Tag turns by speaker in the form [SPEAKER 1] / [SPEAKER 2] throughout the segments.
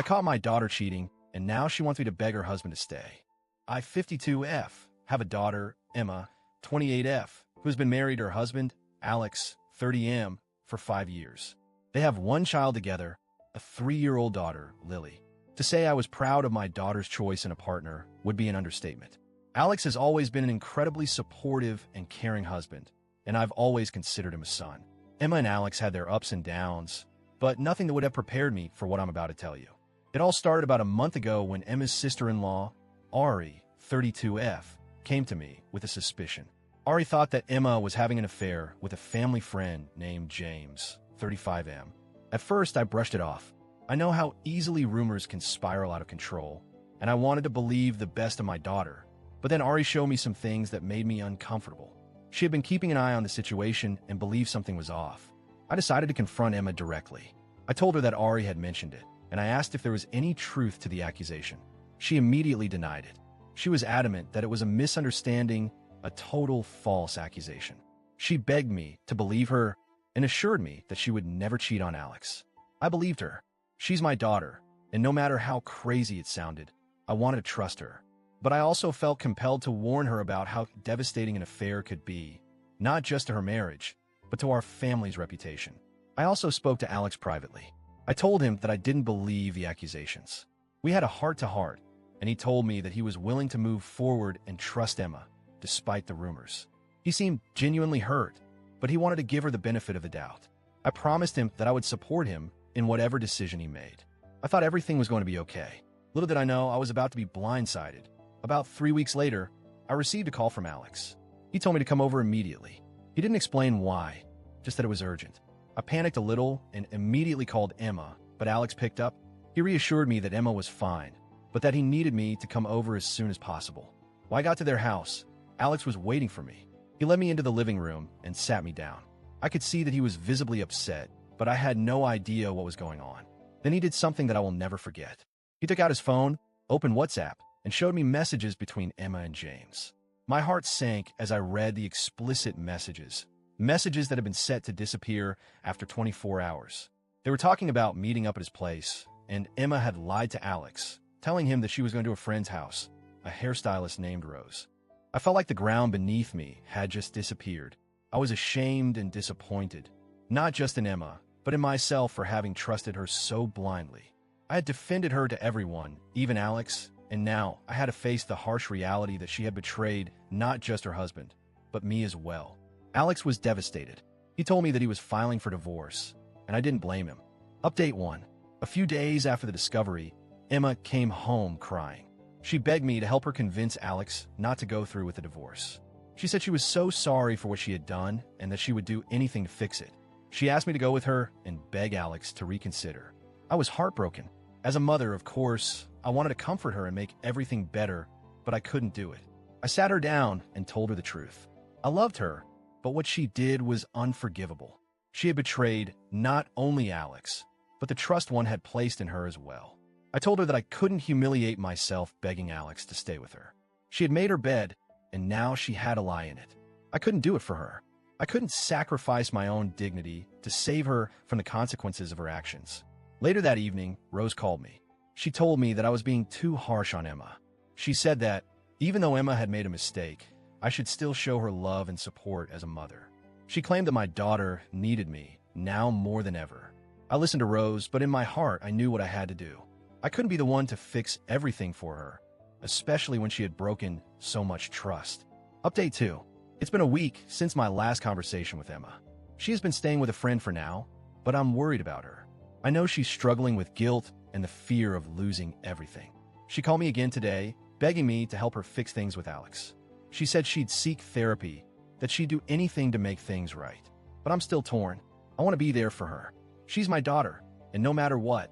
[SPEAKER 1] I caught my daughter cheating, and now she wants me to beg her husband to stay. I, 52F, have a daughter, Emma, 28F, who has been married to her husband, Alex, 30M, for 5 years. They have one child together, a 3-year-old daughter, Lily. To say I was proud of my daughter's choice in a partner would be an understatement. Alex has always been an incredibly supportive and caring husband, and I've always considered him a son. Emma and Alex had their ups and downs, but nothing that would have prepared me for what I'm about to tell you. It all started about a month ago when Emma's sister-in-law, Ari, 32F, came to me with a suspicion. Ari thought that Emma was having an affair with a family friend named James, 35M. At first, I brushed it off. I know how easily rumors can spiral out of control, and I wanted to believe the best of my daughter. But then Ari showed me some things that made me uncomfortable. She had been keeping an eye on the situation and believed something was off. I decided to confront Emma directly. I told her that Ari had mentioned it, and I asked if there was any truth to the accusation. She immediately denied it. She was adamant that it was a misunderstanding, a total false accusation. She begged me to believe her and assured me that she would never cheat on Alex. I believed her. She's my daughter, and no matter how crazy it sounded, I wanted to trust her. But I also felt compelled to warn her about how devastating an affair could be, not just to her marriage, but to our family's reputation. I also spoke to Alex privately. I told him that I didn't believe the accusations. We had a heart-to-heart, and he told me that he was willing to move forward and trust Emma, despite the rumors. He seemed genuinely hurt, but he wanted to give her the benefit of the doubt. I promised him that I would support him in whatever decision he made. I thought everything was going to be okay. Little did I know I was about to be blindsided. About 3 weeks later, I received a call from Alex. He told me to come over immediately. He didn't explain why, just that it was urgent. I panicked a little and immediately called Emma, but Alex picked up. He reassured me that Emma was fine, but that he needed me to come over as soon as possible. When I got to their house, Alex was waiting for me. He led me into the living room and sat me down. I could see that he was visibly upset, but I had no idea what was going on. Then he did something that I will never forget. He took out his phone, opened WhatsApp, and showed me messages between Emma and James. My heart sank as I read the explicit messages that had been set to disappear after 24 hours. They were talking about meeting up at his place, and Emma had lied to Alex, telling him that she was going to a friend's house, a hairstylist named Rose. I felt like the ground beneath me had just disappeared. I was ashamed and disappointed, not just in Emma, but in myself for having trusted her so blindly. I had defended her to everyone, even Alex, and now I had to face the harsh reality that she had betrayed not just her husband, but me as well. Alex was devastated. He told me that he was filing for divorce, and I didn't blame him. Update 1. A few days after the discovery, Emma came home crying. She begged me to help her convince Alex not to go through with the divorce. She said she was so sorry for what she had done and that she would do anything to fix it. She asked me to go with her and beg Alex to reconsider. I was heartbroken. As a mother, of course, I wanted to comfort her and make everything better, but I couldn't do it. I sat her down and told her the truth. I loved her, but what she did was unforgivable. She had betrayed not only Alex, but the trust one had placed in her as well. I told her that I couldn't humiliate myself begging Alex to stay with her. She had made her bed, and now she had a lie in it. I couldn't do it for her. I couldn't sacrifice my own dignity to save her from the consequences of her actions. Later that evening, Rose called me. She told me that I was being too harsh on Emma. She said that, even though Emma had made a mistake, I should still show her love and support as a mother. She claimed that my daughter needed me, now more than ever. I listened to Rose, but in my heart, I knew what I had to do. I couldn't be the one to fix everything for her, especially when she had broken so much trust. Update 2. It's been a week since my last conversation with Emma. She has been staying with a friend for now, but I'm worried about her. I know she's struggling with guilt and the fear of losing everything. She called me again today, begging me to help her fix things with Alex. She said she'd seek therapy, that she'd do anything to make things right. But I'm still torn. I want to be there for her. She's my daughter, and no matter what,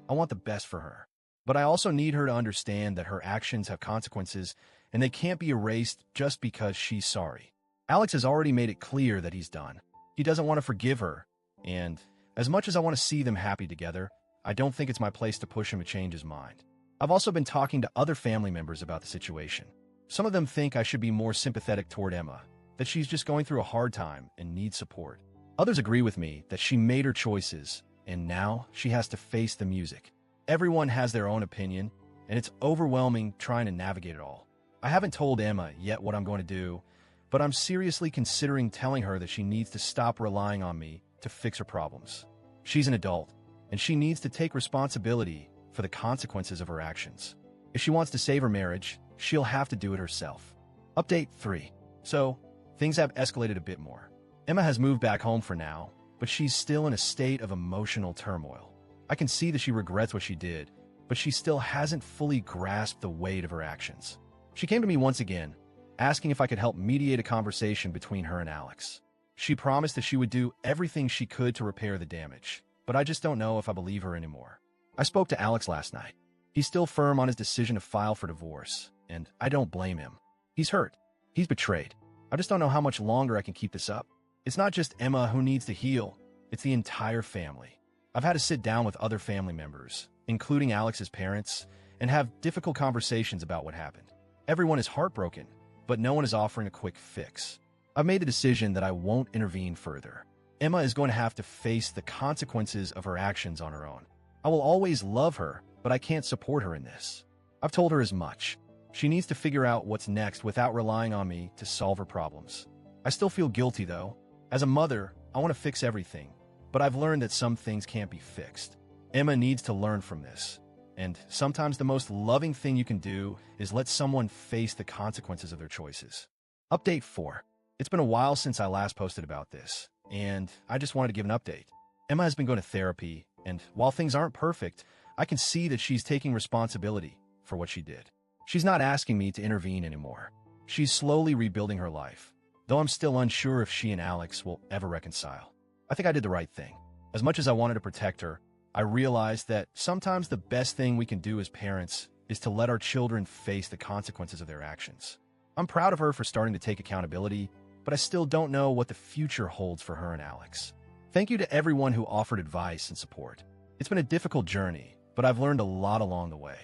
[SPEAKER 1] I want the best for her. But I also need her to understand that her actions have consequences, and they can't be erased just because she's sorry. Alex has already made it clear that he's done. He doesn't want to forgive her, and as much as I want to see them happy together, I don't think it's my place to push him to change his mind. I've also been talking to other family members about the situation. Some of them think I should be more sympathetic toward Emma, that she's just going through a hard time and needs support. Others agree with me that she made her choices, and now she has to face the music. Everyone has their own opinion, and it's overwhelming trying to navigate it all. I haven't told Emma yet what I'm going to do, but I'm seriously considering telling her that she needs to stop relying on me to fix her problems. She's an adult, and she needs to take responsibility for the consequences of her actions. If she wants to save her marriage, she'll have to do it herself. Update 3. So, things have escalated a bit more. Emma has moved back home for now, but she's still in a state of emotional turmoil. I can see that she regrets what she did, but she still hasn't fully grasped the weight of her actions. She came to me once again, asking if I could help mediate a conversation between her and Alex. She promised that she would do everything she could to repair the damage, but I just don't know if I believe her anymore. I spoke to Alex last night. He's still firm on his decision to file for divorce, and I don't blame him. He's hurt. He's betrayed. I just don't know how much longer I can keep this up. It's not just Emma who needs to heal, it's the entire family. I've had to sit down with other family members, including Alex's parents, and have difficult conversations about what happened. Everyone is heartbroken, but no one is offering a quick fix. I've made the decision that I won't intervene further. Emma is going to have to face the consequences of her actions on her own. I will always love her, but I can't support her in this. I've told her as much. She needs to figure out what's next without relying on me to solve her problems. I still feel guilty, though. As a mother, I want to fix everything, but I've learned that some things can't be fixed. Emma needs to learn from this, and sometimes the most loving thing you can do is let someone face the consequences of their choices. Update 4. It's been a while since I last posted about this, and I just wanted to give an update. Emma has been going to therapy, and while things aren't perfect, I can see that she's taking responsibility for what she did. She's not asking me to intervene anymore. She's slowly rebuilding her life, though I'm still unsure if she and Alex will ever reconcile. I think I did the right thing. As much as I wanted to protect her, I realized that sometimes the best thing we can do as parents is to let our children face the consequences of their actions. I'm proud of her for starting to take accountability, but I still don't know what the future holds for her and Alex. Thank you to everyone who offered advice and support. It's been a difficult journey, but I've learned a lot along the way.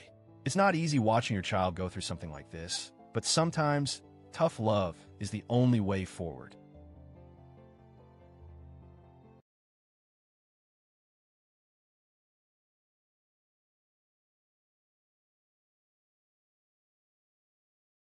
[SPEAKER 1] It's not easy watching your child go through something like this, but sometimes tough love is the only way forward.